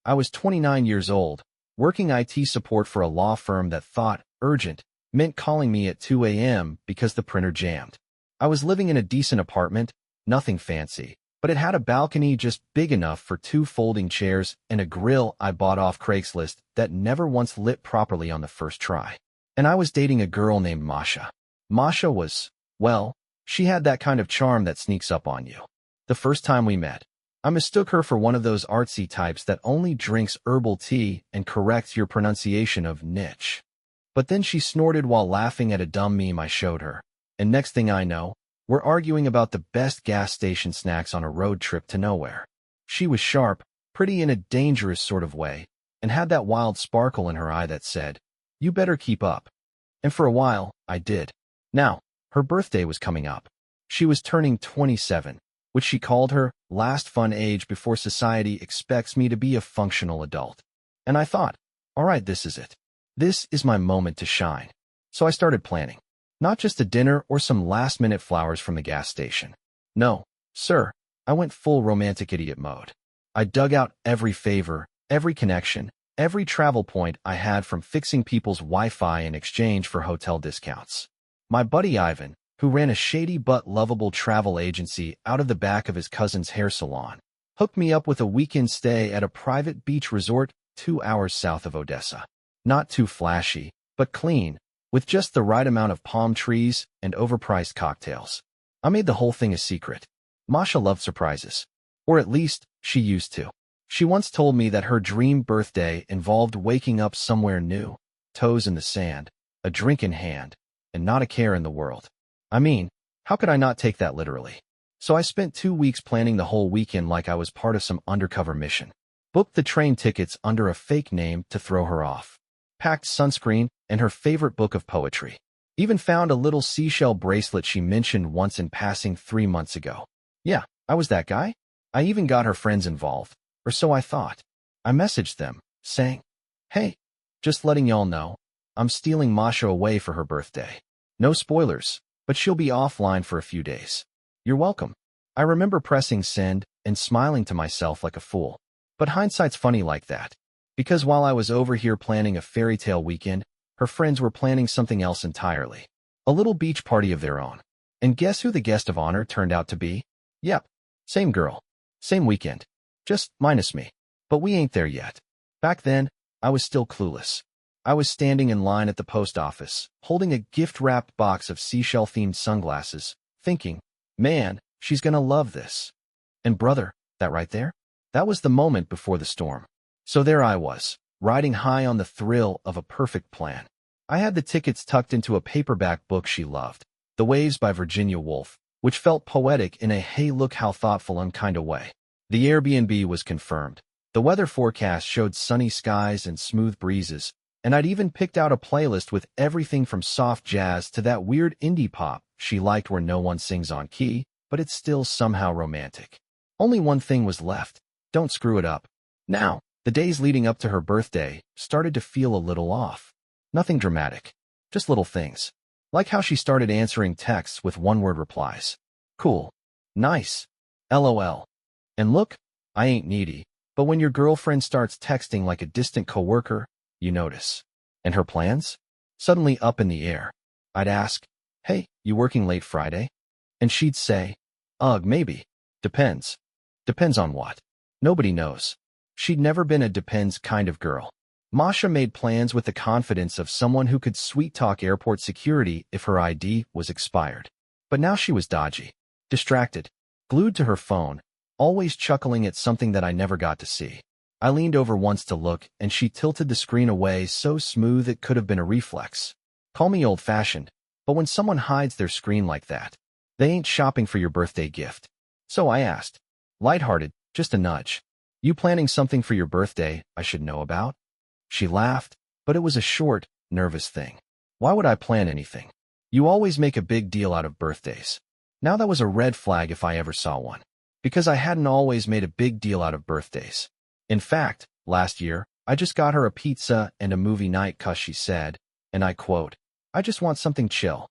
I was 29 years old, working IT support for a law firm that thought urgent meant calling me at 2 a.m. because the printer jammed. I was living in a decent apartment, nothing fancy, but it had a balcony just big enough for 2 folding chairs and a grill I bought off Craigslist that never once lit properly on the first try. And I was dating a girl named Masha. Masha was, well, she had that kind of charm that sneaks up on you. The first time we met, I mistook her for one of those artsy types that only drinks herbal tea and corrects your pronunciation of niche. But then she snorted while laughing at a dumb meme I showed her, and next thing I know, we're arguing about the best gas station snacks on a road trip to nowhere. She was sharp, pretty in a dangerous sort of way, and had that wild sparkle in her eye that said, "You better keep up." And for a while, I did. Now, her birthday was coming up. She was turning 27, which she called her last fun age before society expects me to be a functional adult. And I thought, all right, this is it. This is my moment to shine. So I started planning. Not just a dinner or some last-minute flowers from the gas station. No, sir, I went full romantic idiot mode. I dug out every favor, every connection, every travel point I had from fixing people's Wi-Fi in exchange for hotel discounts. My buddy Ivan, who ran a shady but lovable travel agency out of the back of his cousin's hair salon, hooked me up with a weekend stay at a private beach resort 2 hours south of Odessa. Not too flashy, but clean, with just the right amount of palm trees and overpriced cocktails. I made the whole thing a secret. Masha loved surprises. Or at least, she used to. She once told me that her dream birthday involved waking up somewhere new, toes in the sand, a drink in hand, and not a care in the world. I mean, how could I not take that literally? So I spent 2 weeks planning the whole weekend like I was part of some undercover mission. Booked the train tickets under a fake name to throw her off. Packed sunscreen and her favorite book of poetry. Even found a little seashell bracelet she mentioned once in passing 3 months ago. Yeah, I was that guy. I even got her friends involved, or so I thought. I messaged them, saying, "Hey, just letting y'all know, I'm stealing Masha away for her birthday. No spoilers, but she'll be offline for a few days. You're welcome." I remember pressing send and smiling to myself like a fool. But hindsight's funny like that. Because while I was over here planning a fairy tale weekend, her friends were planning something else entirely. A little beach party of their own. And guess who the guest of honor turned out to be? Yep, same girl, same weekend. Just minus me. But we ain't there yet. Back then, I was still clueless. I was standing in line at the post office, holding a gift-wrapped box of seashell-themed sunglasses, thinking, man, she's gonna love this. And brother, that right there? That was the moment before the storm. So there I was, riding high on the thrill of a perfect plan. I had the tickets tucked into a paperback book she loved, The Waves by Virginia Woolf, which felt poetic in a hey look how thoughtful unkinda way. The Airbnb was confirmed. The weather forecast showed sunny skies and smooth breezes, and I'd even picked out a playlist with everything from soft jazz to that weird indie pop she liked where no one sings on key, but it's still somehow romantic. Only one thing was left. Don't screw it up. Now, the days leading up to her birthday started to feel a little off. Nothing dramatic. Just little things. Like how she started answering texts with one-word replies. Cool. Nice. LOL. And look, I ain't needy, but when your girlfriend starts texting like a distant coworker, you notice. And her plans? Suddenly up in the air. I'd ask, "Hey, you working late Friday?" And she'd say, "Ugh, maybe. Depends." Depends on what? Nobody knows. She'd never been a depends kind of girl. Masha made plans with the confidence of someone who could sweet-talk airport security if her ID was expired. But now she was dodgy, distracted, glued to her phone, always chuckling at something that I never got to see. I leaned over once to look, and she tilted the screen away so smooth it could have been a reflex. Call me old-fashioned, but when someone hides their screen like that, they ain't shopping for your birthday gift. So I asked, lighthearted, just a nudge, "You planning something for your birthday I should know about?" She laughed, but it was a short, nervous thing. Why would I plan anything? You always make a big deal out of birthdays. Now that was a red flag if I ever saw one. Because I hadn't always made a big deal out of birthdays. In fact, last year, I just got her a pizza and a movie night 'cause she said, and I quote, "I just want something chill."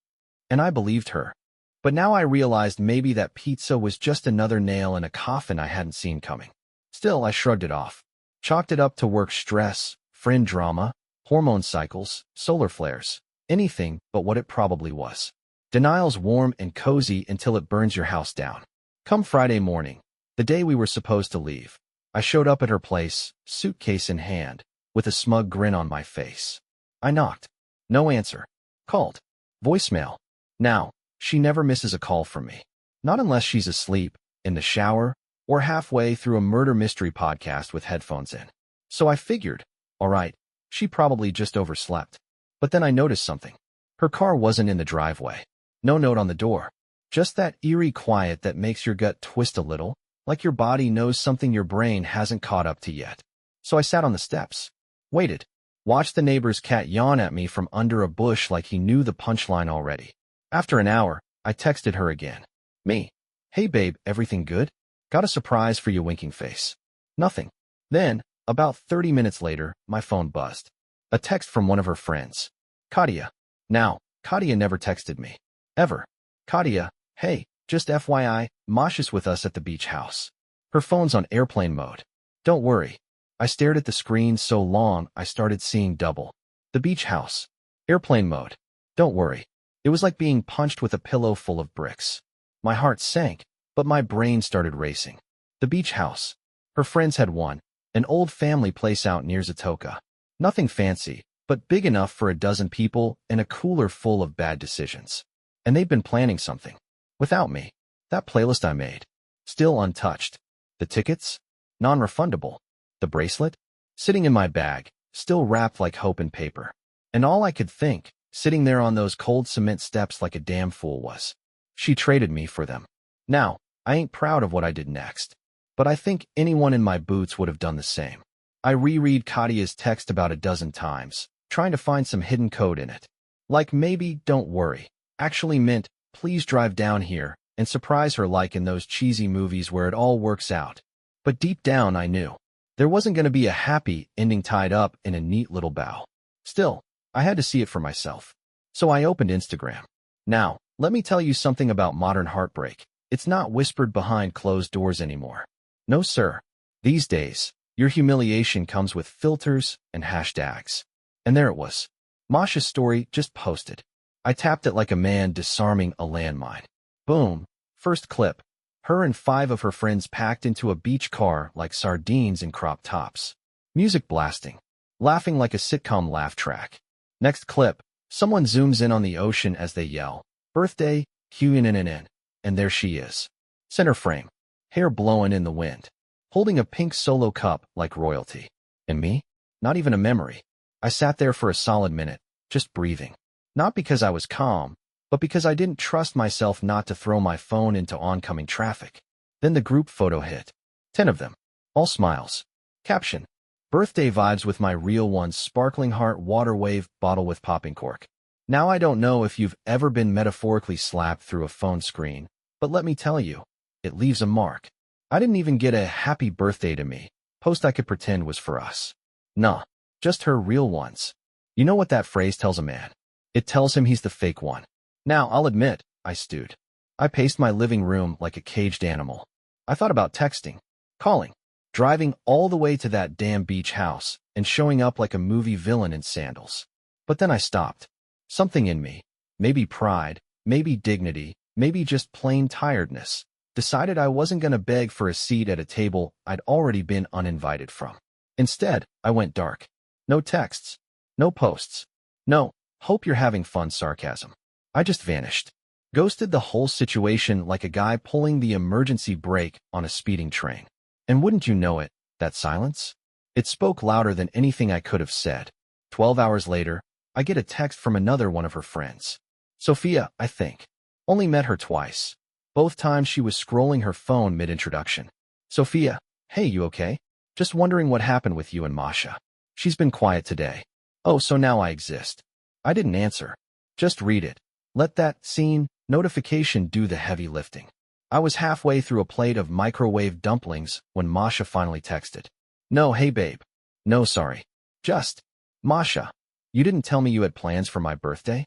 And I believed her. But now I realized maybe that pizza was just another nail in a coffin I hadn't seen coming. Still, I shrugged it off. Chalked it up to work stress, friend drama, hormone cycles, solar flares. Anything but what it probably was. Denial's warm and cozy until it burns your house down. Come Friday morning, the day we were supposed to leave, I showed up at her place, suitcase in hand, with a smug grin on my face. I knocked. No answer. Called. Voicemail. Now, she never misses a call from me. Not unless she's asleep, in the shower, or halfway through a murder mystery podcast with headphones in. So I figured, all right, she probably just overslept. But then I noticed something. Her car wasn't in the driveway. No note on the door. Just that eerie quiet that makes your gut twist a little, like your body knows something your brain hasn't caught up to yet. So I sat on the steps. Waited. Watched the neighbor's cat yawn at me from under a bush like he knew the punchline already. After an hour, I texted her again. Me. Hey babe, everything good? Got a surprise for you, winking face. Nothing. Then, about 30 minutes later, my phone buzzed. A text from one of her friends. Katia. Now, Katia never texted me. Ever. Katia, hey, just FYI, Masha's with us at the beach house. Her phone's on airplane mode. Don't worry. I stared at the screen so long I started seeing double. The beach house. Airplane mode. Don't worry. It was like being punched with a pillow full of bricks. My heart sank, but my brain started racing. The beach house. Her friends had one, an old family place out near Zatoka. Nothing fancy, but big enough for a dozen people and a cooler full of bad decisions. And they'd been planning something. Without me. That playlist I made. Still untouched. The tickets? Non-refundable. The bracelet? Sitting in my bag, still wrapped like hope in paper. And all I could think, sitting there on those cold cement steps like a damn fool, was, she traded me for them. Now, I ain't proud of what I did next. But I think anyone in my boots would have done the same. I reread Katia's text about a dozen times, trying to find some hidden code in it. Like maybe, don't worry, actually meant, please drive down here, and surprise her like in those cheesy movies where it all works out. But deep down I knew. There wasn't going to be a happy ending tied up in a neat little bow. Still, I had to see it for myself. So I opened Instagram. Now, let me tell you something about modern heartbreak. It's not whispered behind closed doors anymore. No sir. These days, your humiliation comes with filters and hashtags. And there it was. Masha's story just posted. I tapped it like a man disarming a landmine. Boom. First clip. Her and 5 of her friends packed into a beach car like sardines in crop tops. Music blasting. Laughing like a sitcom laugh track. Next clip. Someone zooms in on the ocean as they yell, birthday, QNNN. And there she is. Center frame. Hair blowing in the wind. Holding a pink solo cup like royalty. And me? Not even a memory. I sat there for a solid minute, just breathing. Not because I was calm, but because I didn't trust myself not to throw my phone into oncoming traffic. Then the group photo hit. 10 of them. All smiles. Caption. Birthday vibes with my real one's sparkling heart water wave bottle with popping cork. Now I don't know if you've ever been metaphorically slapped through a phone screen, but let me tell you, it leaves a mark. I didn't even get a happy birthday to me, post I could pretend was for us. Nah, just her real ones. You know what that phrase tells a man? It tells him he's the fake one. Now, I'll admit, I stewed. I paced my living room like a caged animal. I thought about texting, calling, driving all the way to that damn beach house, and showing up like a movie villain in sandals. But then I stopped. Something in me, maybe pride, maybe dignity, maybe just plain tiredness, decided I wasn't going to beg for a seat at a table I'd already been uninvited from. Instead, I went dark. No texts. No posts. No, hope you're having fun sarcasm. I just vanished. Ghosted the whole situation like a guy pulling the emergency brake on a speeding train. And wouldn't you know it, that silence? It spoke louder than anything I could have said. 12 hours later, I get a text from another one of her friends. Sophia, I think. Only met her twice. Both times she was scrolling her phone mid-introduction. Sophia, hey, you okay? Just wondering what happened with you and Masha. She's been quiet today. Oh, so now I exist. I didn't answer. Just read it. Let that scene notification do the heavy lifting. I was halfway through a plate of microwave dumplings when Masha finally texted. No, hey babe. No, sorry. Just, Masha, you didn't tell me you had plans for my birthday?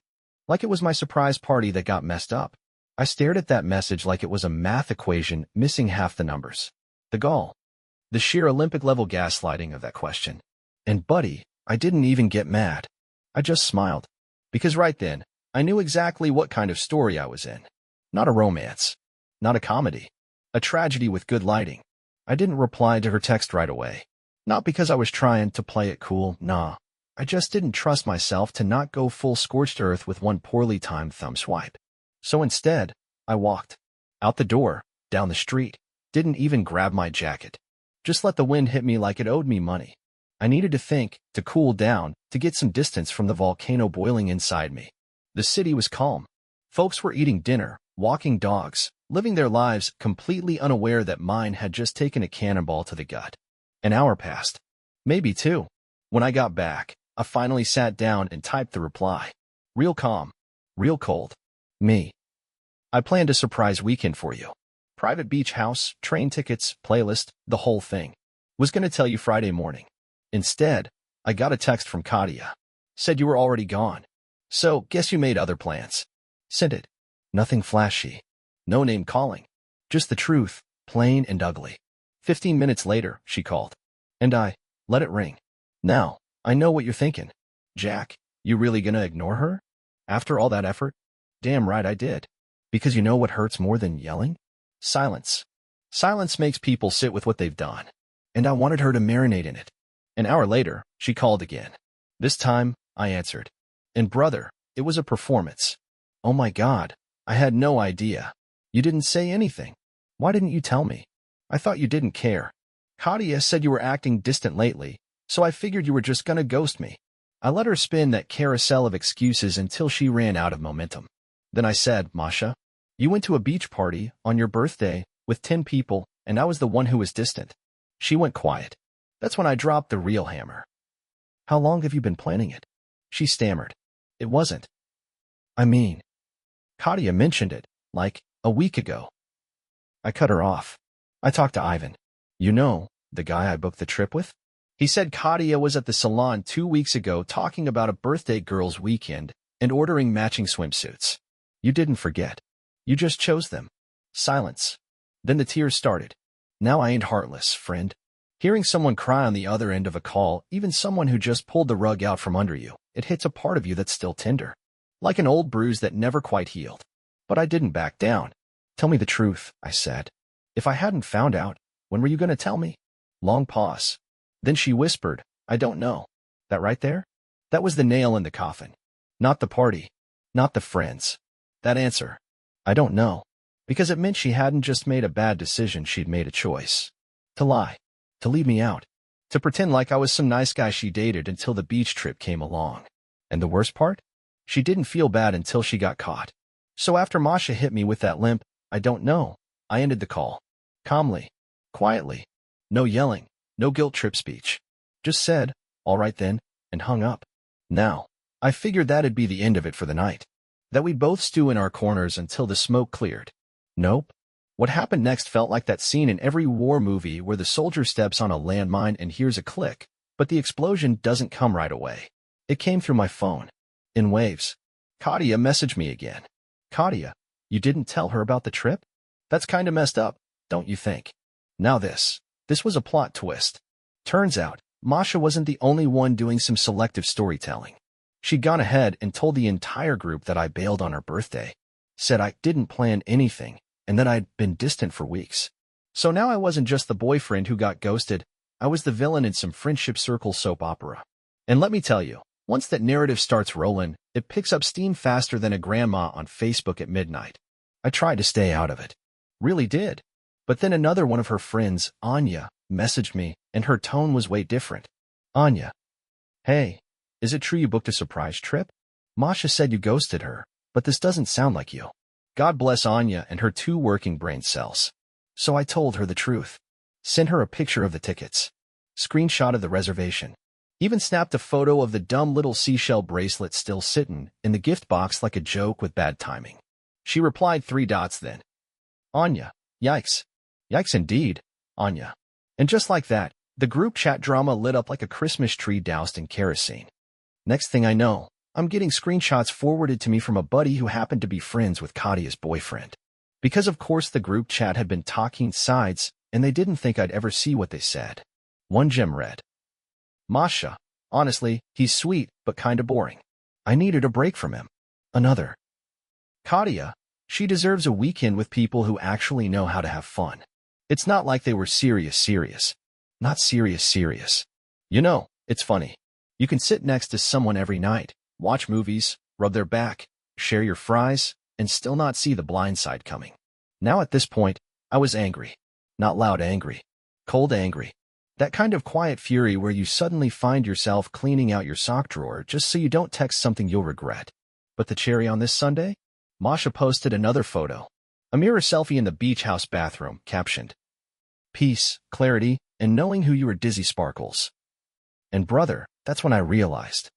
Like it was my surprise party that got messed up. I stared at that message like it was a math equation missing half the numbers. The gall. The sheer Olympic-level gaslighting of that question. And buddy, I didn't even get mad. I just smiled. Because right then, I knew exactly what kind of story I was in. Not a romance. Not a comedy. A tragedy with good lighting. I didn't reply to her text right away. Not because I was trying to play it cool, nah. I just didn't trust myself to not go full scorched earth with one poorly timed thumb swipe. So instead, I walked. Out the door, down the street. Didn't even grab my jacket. Just let the wind hit me like it owed me money. I needed to think, to cool down, to get some distance from the volcano boiling inside me. The city was calm. Folks were eating dinner, walking dogs, living their lives completely unaware that mine had just taken a cannonball to the gut. An hour passed. Maybe two. When I got back, I finally sat down and typed the reply. Real calm. Real cold. Me. I planned a surprise weekend for you. Private beach house, train tickets, playlist, the whole thing. Was gonna tell you Friday morning. Instead, I got a text from Katia. Said you were already gone. So, guess you made other plans. Sent it. Nothing flashy. No name calling. Just the truth, plain and ugly. 15 minutes later, she called. And I let it ring. Now, I know what you're thinking. Jack, you really gonna ignore her? After all that effort? Damn right I did. Because you know what hurts more than yelling? Silence. Silence makes people sit with what they've done. And I wanted her to marinate in it. An hour later, she called again. This time, I answered. And brother, it was a performance. Oh my God, I had no idea. You didn't say anything. Why didn't you tell me? I thought you didn't care. Katia said you were acting distant lately, so I figured you were just gonna ghost me. I let her spin that carousel of excuses until she ran out of momentum. Then I said, Masha, you went to a beach party on your birthday with 10 people, and I was the one who was distant. She went quiet. That's when I dropped the real hammer. How long have you been planning it? She stammered. It wasn't. I mean, Katia mentioned it, like, a week ago. I cut her off. I talked to Ivan. You know, the guy I booked the trip with? He said Katia was at the salon 2 weeks ago talking about a birthday girls' weekend and ordering matching swimsuits. You didn't forget. You just chose them. Silence. Then the tears started. Now I ain't heartless, friend. Hearing someone cry on the other end of a call, even someone who just pulled the rug out from under you, it hits a part of you that's still tender. Like an old bruise that never quite healed. But I didn't back down. Tell me the truth, I said. If I hadn't found out, when were you going to tell me? Long pause. Then she whispered, I don't know. That right there? That was the nail in the coffin. Not the party. Not the friends. That answer. I don't know. Because it meant she hadn't just made a bad decision, she'd made a choice. To lie. To leave me out. To pretend like I was some nice guy she dated until the beach trip came along. And the worst part? She didn't feel bad until she got caught. So after Masha hit me with that limp, I don't know, I ended the call. Calmly. Quietly. No yelling. No guilt trip speech. Just said, all right then, and hung up. Now, I figured that'd be the end of it for the night. That we'd both stew in our corners until the smoke cleared. Nope. What happened next felt like that scene in every war movie where the soldier steps on a landmine and hears a click, but the explosion doesn't come right away. It came through my phone. In waves. Katia messaged me again. Katia, you didn't tell her about the trip? That's kinda messed up, don't you think? Now this was a plot twist. Turns out, Masha wasn't the only one doing some selective storytelling. She'd gone ahead and told the entire group that I bailed on her birthday. Said I didn't plan anything, and that I'd been distant for weeks. So now I wasn't just the boyfriend who got ghosted, I was the villain in some friendship circle soap opera. And let me tell you, once that narrative starts rolling, it picks up steam faster than a grandma on Facebook at midnight. I tried to stay out of it. Really did. But then another one of her friends, Anya, messaged me, and her tone was way different. Anya. Hey, is it true you booked a surprise trip? Masha said you ghosted her, but this doesn't sound like you. God bless Anya and her 2 working brain cells. So I told her the truth. Sent her a picture of the tickets. Screenshot of the reservation. Even snapped a photo of the dumb little seashell bracelet still sitting in the gift box like a joke with bad timing. She replied 3 dots then. Anya. Yikes. Yikes indeed, Anya. And just like that, the group chat drama lit up like a Christmas tree doused in kerosene. Next thing I know, I'm getting screenshots forwarded to me from a buddy who happened to be friends with Katia's boyfriend. Because of course the group chat had been talking sides, and they didn't think I'd ever see what they said. One gem read, Masha, honestly, he's sweet, but kinda boring. I needed a break from him. Another, Katia, she deserves a weekend with people who actually know how to have fun. It's not like they were serious. Not serious. You know, it's funny. You can sit next to someone every night, watch movies, rub their back, share your fries, and still not see the blind side coming. Now at this point, I was angry. Not loud angry. Cold angry. That kind of quiet fury where you suddenly find yourself cleaning out your sock drawer just so you don't text something you'll regret. But the cherry on this Sunday? Masha posted another photo. A mirror selfie in the beach house bathroom, captioned, Peace, clarity, and knowing who you are dizzy sparkles. And brother, that's when I realized.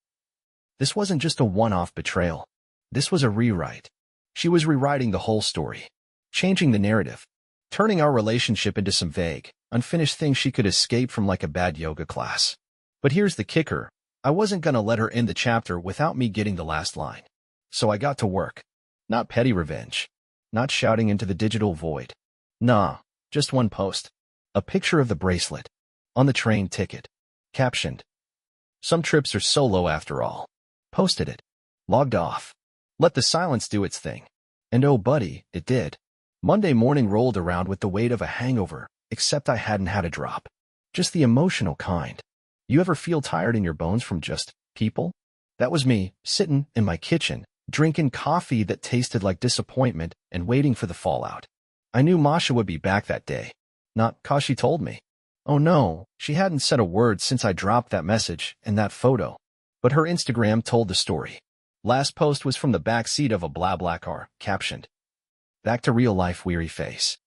This wasn't just a one-off betrayal. This was a rewrite. She was rewriting the whole story. Changing the narrative. Turning our relationship into some vague, unfinished thing she could escape from like a bad yoga class. But here's the kicker. I wasn't gonna let her end the chapter without me getting the last line. So I got to work. Not petty revenge. Not shouting into the digital void. Nah, just one post. A picture of the bracelet. On the train ticket. Captioned, Some trips are solo after all. Posted it. Logged off. Let the silence do its thing. And oh buddy, it did. Monday morning rolled around with the weight of a hangover, except I hadn't had a drop. Just the emotional kind. You ever feel tired in your bones from just people? That was me, sitting in my kitchen, drinking coffee that tasted like disappointment and waiting for the fallout. I knew Masha would be back that day. Not 'cause she told me. Oh no, she hadn't said a word since I dropped that message and that photo. But her Instagram told the story. Last post was from the back seat of a blah car, captioned, Back to real life, weary face.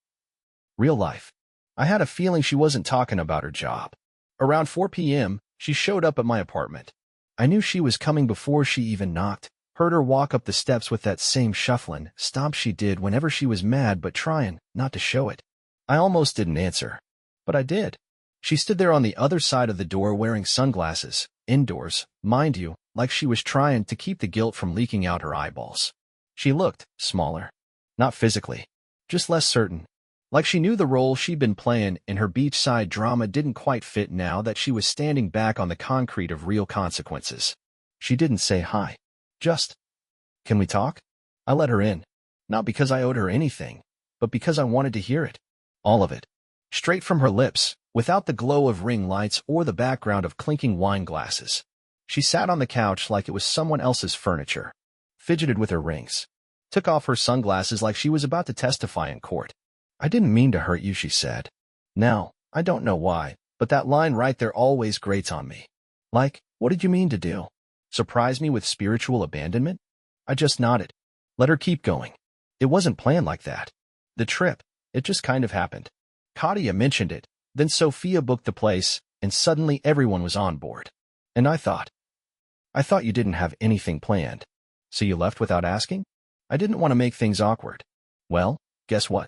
Real life. I had a feeling she wasn't talking about her job. Around 4 p.m., she showed up at my apartment. I knew she was coming before she even knocked. Heard her walk up the steps with that same shuffling stomp she did whenever she was mad but trying not to show it. I almost didn't answer. But I did. She stood there on the other side of the door wearing sunglasses, indoors, mind you, like she was trying to keep the guilt from leaking out her eyeballs. She looked smaller. Not physically. Just less certain. Like she knew the role she'd been playing in her beachside drama didn't quite fit now that she was standing back on the concrete of real consequences. She didn't say hi. Just, Can we talk? I let her in. Not because I owed her anything, but because I wanted to hear it. All of it. Straight from her lips, without the glow of ring lights or the background of clinking wine glasses. She sat on the couch like it was someone else's furniture. Fidgeted with her rings. Took off her sunglasses like she was about to testify in court. I didn't mean to hurt you, she said. Now, I don't know why, but that line right there always grates on me. Like, what did you mean to do? Surprise me with spiritual abandonment? I just nodded. Let her keep going. It wasn't planned like that. The trip, it just kind of happened. Katia mentioned it, then Sophia booked the place, and suddenly everyone was on board. And I thought you didn't have anything planned. So you left without asking? I didn't want to make things awkward. Well, guess what?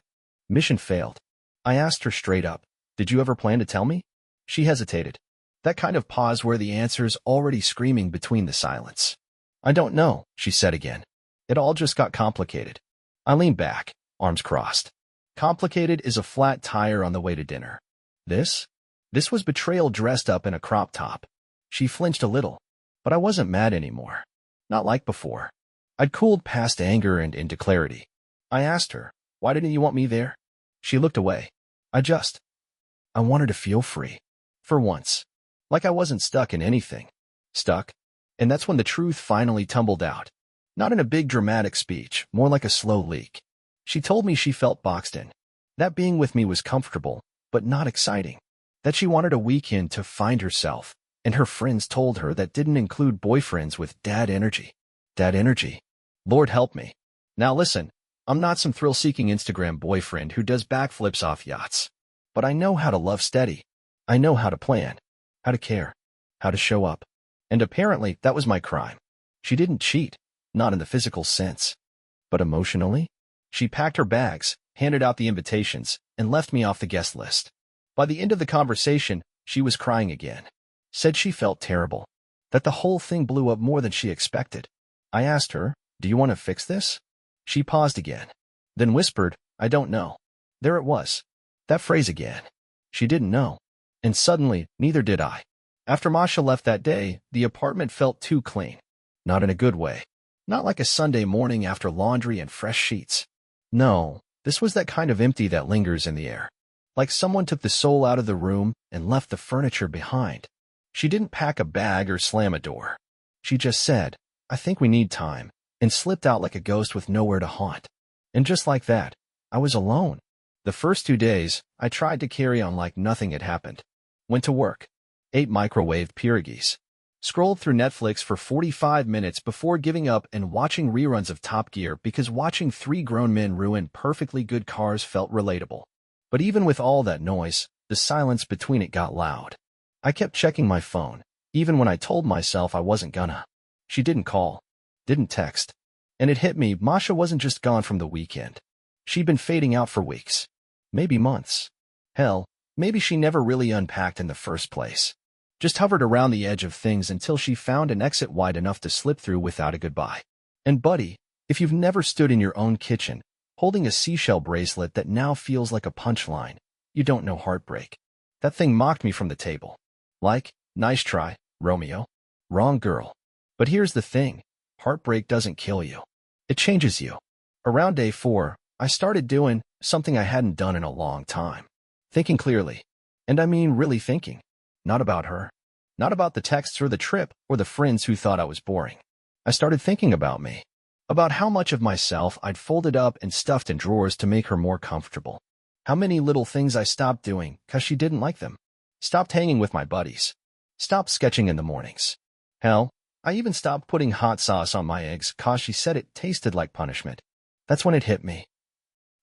Mission failed. I asked her straight up, Did you ever plan to tell me? She hesitated. That kind of pause where the answer's already screaming between the silence. I don't know, she said again. It all just got complicated. I leaned back, arms crossed. Complicated is a flat tire on the way to dinner. This was betrayal dressed up in a crop top. She flinched a little, but I wasn't mad anymore. Not like before. I'd cooled past anger and into clarity. I asked her, Why didn't you want me there? She looked away. I wanted to feel free. For once. Like I wasn't stuck in anything. Stuck. And that's when the truth finally tumbled out. Not in a big dramatic speech, more like a slow leak. She told me she felt boxed in. That being with me was comfortable, but not exciting. That she wanted a weekend to find herself, and her friends told her that didn't include boyfriends with dad energy. Dad energy. Lord help me. Now listen, I'm not some thrill-seeking Instagram boyfriend who does backflips off yachts. But I know how to love steady. I know how to plan, how to care, how to show up. And apparently that was my crime. She didn't cheat, not in the physical sense. But emotionally? She packed her bags, handed out the invitations, and left me off the guest list. By the end of the conversation, she was crying again. Said she felt terrible. That the whole thing blew up more than she expected. I asked her, Do you want to fix this? She paused again. Then whispered, I don't know. There it was. That phrase again. She didn't know. And suddenly, neither did I. After Masha left that day, the apartment felt too clean. Not in a good way. Not like a Sunday morning after laundry and fresh sheets. No, this was that kind of empty that lingers in the air. Like someone took the soul out of the room and left the furniture behind. She didn't pack a bag or slam a door. She just said, "I think we need time," and slipped out like a ghost with nowhere to haunt. And just like that, I was alone. The first 2 days, I tried to carry on like nothing had happened. Went to work. Ate microwaved pierogies. Scrolled through Netflix for 45 minutes before giving up and watching reruns of Top Gear because watching 3 grown men ruin perfectly good cars felt relatable. But even with all that noise, the silence between it got loud. I kept checking my phone, even when I told myself I wasn't gonna. She didn't call. Didn't text. And it hit me, Masha wasn't just gone from the weekend. She'd been fading out for weeks. Maybe months. Hell, maybe she never really unpacked in the first place. Just hovered around the edge of things until she found an exit wide enough to slip through without a goodbye. And buddy, if you've never stood in your own kitchen, holding a seashell bracelet that now feels like a punchline, you don't know heartbreak. That thing mocked me from the table. Like, nice try, Romeo. Wrong girl. But here's the thing, heartbreak doesn't kill you. It changes you. Around day 4, I started doing something I hadn't done in a long time. Thinking clearly. And I mean really thinking. Not about her. Not about the texts or the trip or the friends who thought I was boring. I started thinking about me. About how much of myself I'd folded up and stuffed in drawers to make her more comfortable. How many little things I stopped doing because she didn't like them. Stopped hanging with my buddies. Stopped sketching in the mornings. Hell, I even stopped putting hot sauce on my eggs cause she said it tasted like punishment. That's when it hit me.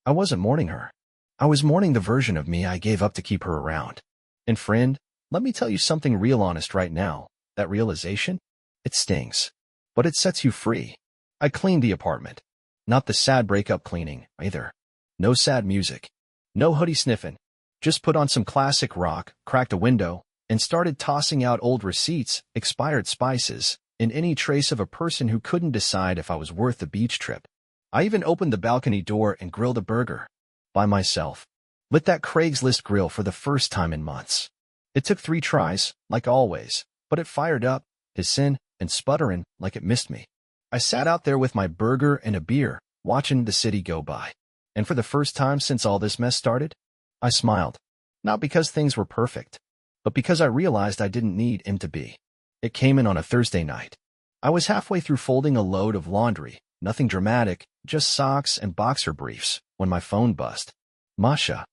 I wasn't mourning her. I was mourning the version of me I gave up to keep her around. And friend, let me tell you something real honest right now. That realization? It stings. But it sets you free. I cleaned the apartment. Not the sad breakup cleaning, either. No sad music. No hoodie sniffing. Just put on some classic rock, cracked a window, and started tossing out old receipts, expired spices, and any trace of a person who couldn't decide if I was worth the beach trip. I even opened the balcony door and grilled a burger. By myself. Lit that Craigslist grill for the first time in months. It took 3 tries, like always, but it fired up, hissing and sputtering like it missed me. I sat out there with my burger and a beer, watching the city go by. And for the first time since all this mess started, I smiled. Not because things were perfect, but because I realized I didn't need him to be. It came in on a Thursday night. I was halfway through folding a load of laundry, nothing dramatic, just socks and boxer briefs, when my phone buzzed. Masha.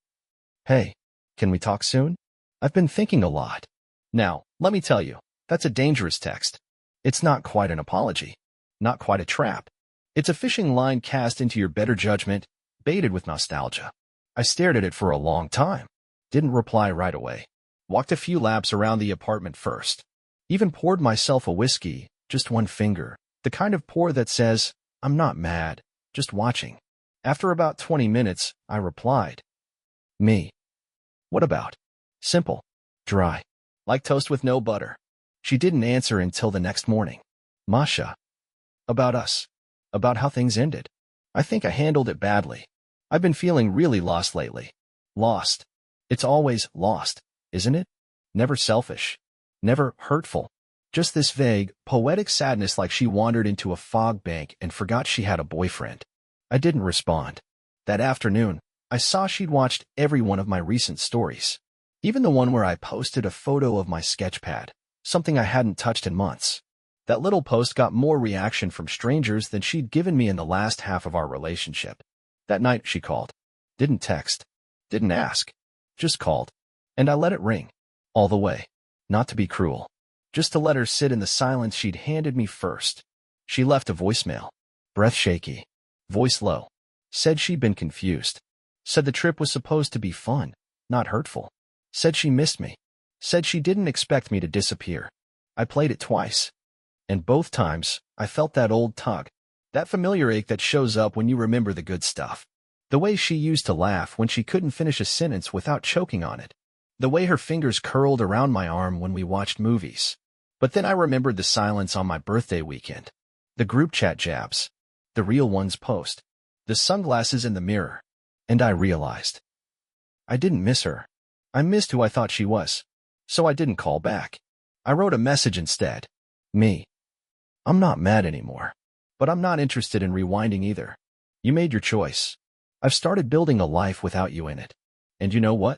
Hey, can we talk soon? I've been thinking a lot. Now, let me tell you, that's a dangerous text. It's not quite an apology. Not quite a trap. It's a fishing line cast into your better judgment, baited with nostalgia. I stared at it for a long time. Didn't reply right away. Walked a few laps around the apartment first. Even poured myself a whiskey, just one finger. The kind of pour that says, I'm not mad, just watching. After about 20 minutes, I replied. Me. What about? Simple. Dry. Like toast with no butter. She didn't answer until the next morning. Masha. About us. About how things ended. I think I handled it badly. I've been feeling really lost lately. Lost. It's always lost, isn't it? Never selfish. Never hurtful. Just this vague, poetic sadness like she wandered into a fog bank and forgot she had a boyfriend. I didn't respond. That afternoon, I saw she'd watched every one of my recent stories. Even the one where I posted a photo of my sketchpad, something I hadn't touched in months. That little post got more reaction from strangers than she'd given me in the last half of our relationship. That night, she called. Didn't text. Didn't ask. Just called. And I let it ring. All the way. Not to be cruel. Just to let her sit in the silence she'd handed me first. She left a voicemail. Breath shaky. Voice low. Said she'd been confused. Said the trip was supposed to be fun, not hurtful. Said she missed me. Said she didn't expect me to disappear. I played it twice. And both times, I felt that old tug. That familiar ache that shows up when you remember the good stuff. The way she used to laugh when she couldn't finish a sentence without choking on it. The way her fingers curled around my arm when we watched movies. But then I remembered the silence on my birthday weekend. The group chat jabs. The real ones post. The sunglasses in the mirror. And I realized. I didn't miss her. I missed who I thought she was. So I didn't call back. I wrote a message instead. Me. I'm not mad anymore. But I'm not interested in rewinding either. You made your choice. I've started building a life without you in it. And you know what?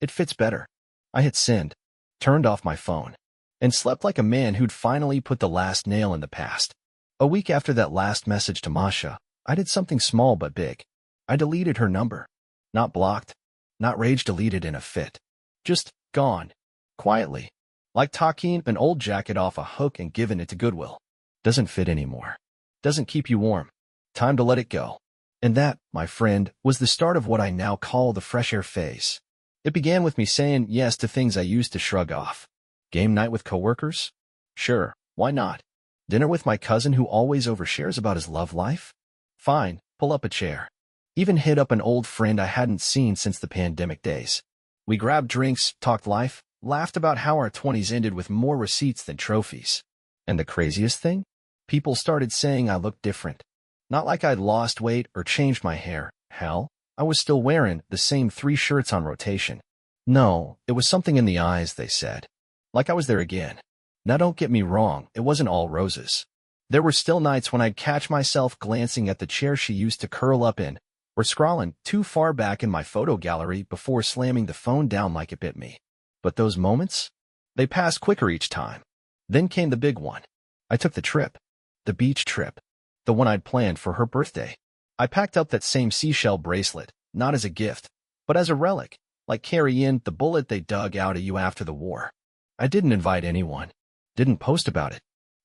It fits better. I hit send, turned off my phone, and slept like a man who'd finally put the last nail in the past. A week after that last message to Masha, I did something small but big. I deleted her number. Not blocked, not rage deleted in a fit. Just gone. Quietly. Like taking an old jacket off a hook and giving it to Goodwill. Doesn't fit anymore. Doesn't keep you warm. Time to let it go. And that, my friend, was the start of what I now call the fresh air phase. It began with me saying yes to things I used to shrug off. Game night with coworkers? Sure, why not? Dinner with my cousin who always overshares about his love life? Fine, pull up a chair. Even hit up an old friend I hadn't seen since the pandemic days. We grabbed drinks, talked life, laughed about how our 20s ended with more receipts than trophies. And the craziest thing? People started saying I looked different. Not like I'd lost weight or changed my hair. Hell, I was still wearing the same 3 shirts on rotation. No, it was something in the eyes, they said. Like I was there again. Now don't get me wrong, it wasn't all roses. There were still nights when I'd catch myself glancing at the chair she used to curl up in, or scrolling too far back in my photo gallery before slamming the phone down like it bit me. But those moments? They passed quicker each time. Then came the big one. I took the trip. The beach trip. The one I'd planned for her birthday. I packed up that same seashell bracelet, not as a gift, but as a relic, like carrying the bullet they dug out of you after the war. I didn't invite anyone. Didn't post about it.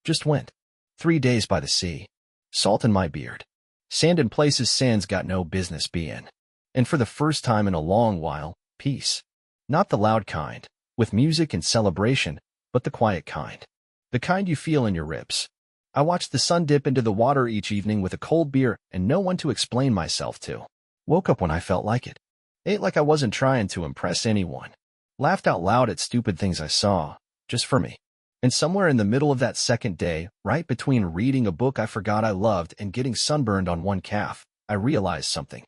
Just went. 3 days by the sea. Salt in my beard. Sand in places sands got no business being. And for the first time in a long while, peace. Not the loud kind, with music and celebration, but the quiet kind. The kind you feel in your ribs. I watched the sun dip into the water each evening with a cold beer and no one to explain myself to. Woke up when I felt like it. Ate like I wasn't trying to impress anyone. Laughed out loud at stupid things I saw, just for me. And somewhere in the middle of that second day, right between reading a book I forgot I loved and getting sunburned on one calf, I realized something.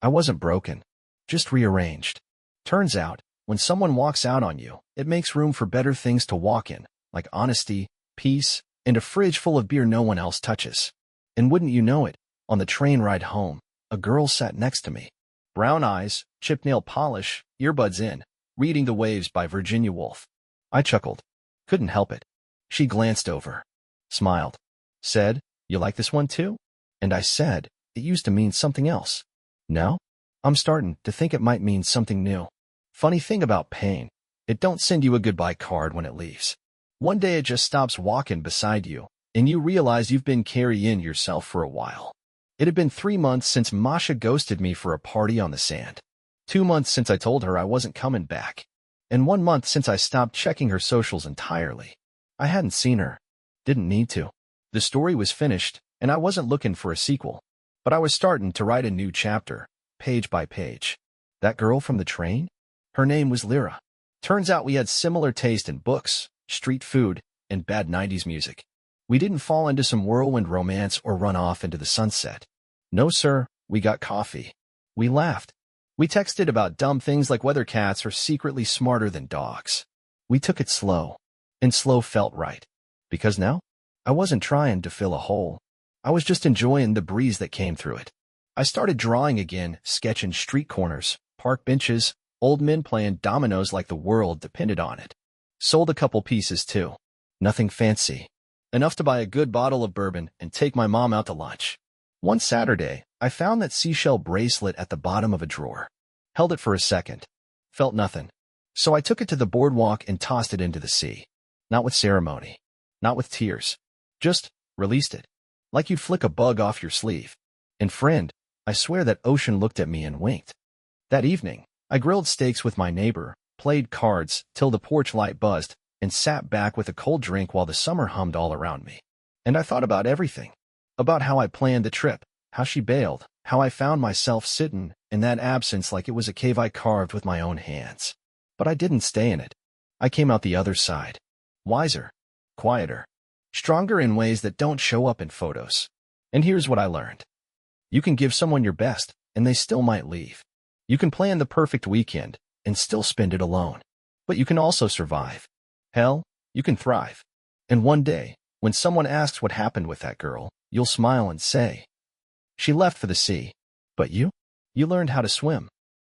I wasn't broken, just rearranged. Turns out, when someone walks out on you, it makes room for better things to walk in, like honesty, peace, and a fridge full of beer no one else touches. And wouldn't you know it, on the train ride home, a girl sat next to me. Brown eyes, chipped nail polish, earbuds in, reading The Waves by Virginia Woolf. I chuckled. Couldn't help it. She glanced over, smiled, said, "You like this one too?" And I said, "It used to mean something else." Now, I'm starting to think it might mean something new. Funny thing about pain, it don't send you a goodbye card when it leaves. One day it just stops walking beside you, and you realize you've been carrying yourself for a while. It had been 3 months since Masha ghosted me for a party on the sand. 2 months since I told her I wasn't coming back. And 1 month since I stopped checking her socials entirely. I hadn't seen her. Didn't need to. The story was finished, and I wasn't looking for a sequel. But I was starting to write a new chapter, page by page. That girl from the train? Her name was Lyra. Turns out we had similar taste in books, street food, and bad 90s music. We didn't fall into some whirlwind romance or run off into the sunset. No, sir, we got coffee. We laughed. We texted about dumb things like whether cats are secretly smarter than dogs. We took it slow. And slow felt right. Because now, I wasn't trying to fill a hole. I was just enjoying the breeze that came through it. I started drawing again, sketching street corners, park benches, old men playing dominoes like the world depended on it. Sold a couple pieces too. Nothing fancy. Enough to buy a good bottle of bourbon and take my mom out to lunch. One Saturday, I found that seashell bracelet at the bottom of a drawer. Held it for a second. Felt nothing. So I took it to the boardwalk and tossed it into the sea. Not with ceremony. Not with tears. Just released it. Like you'd flick a bug off your sleeve. And friend, I swear that ocean looked at me and winked. That evening, I grilled steaks with my neighbor, played cards till the porch light buzzed, and sat back with a cold drink while the summer hummed all around me. And I thought about everything. About how I planned the trip, how she bailed, how I found myself sitting in that absence like it was a cave I carved with my own hands. But I didn't stay in it. I came out the other side. Wiser, quieter, stronger in ways that don't show up in photos. And here's what I learned. You can give someone your best, and they still might leave. You can plan the perfect weekend and still spend it alone. But you can also survive. Hell, you can thrive. And one day, when someone asks what happened with that girl, you'll smile and say, she left for the sea. But you? You learned how to swim.